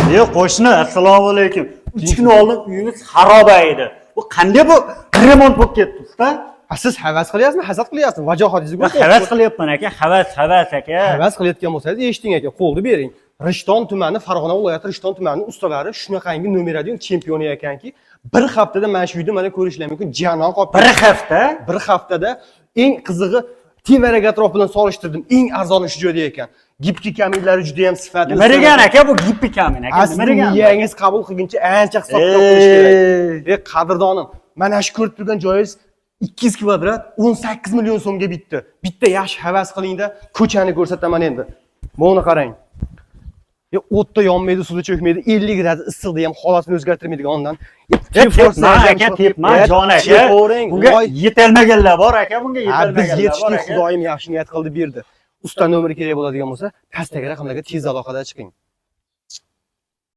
Qo'shni, assalomu alaykum. 3 kun oldin uyingiz xaroba edi. Bu qanday bu remont bo'lib ketdi usta? Siz havas qilyapsizmi, hasad qilyapsizmi? Vajohatingizni Men havas qilyapman aka, havas aka. Havas qilayotgan bo'lsangiz, eshiting aka, qo'lni bering. Rishton tumani, Farg'ona viloyati Rishton tumani ustalari shunaqangi numeradion chempioni ekanki, bir haftada mana shu uyda mana ko'rishlar mumkin. Janon qolib. Bir haftada eng qizig'i Tiver atrof bilan solishtirdim. Eng arzoni shu joyda ekan. Gipki kaminlari juda ham sifatli. Nima degan aka bu gipki kamin aka? Nima degan? Yangiz qabul qilguncha ancha hisobda qo'yish kerak. Qadrdonim, mana shu ko'rib turgan joyingiz 200 kvadrat 18 million so'mga bitdi. Bitta yaxshi havas qilingda, ko'chani ko'rsataman endi. Buni qarang. O'tda yonmaydi, suvda cho'kmaydi, 50 gradus issiqda ham holatini o'zgartirmaydigan ondan. Tepma, jon aka. Bunga yetilmaganlar bor aka, bunga yetilmaganlar bor aka. Biz yetishdik, Xudoyim yaxshi niyat qildi berdi. Usta nomeri kerak bo'ladigan bo'lsa, pastdagi raqamlarga tez aloqada chiqing.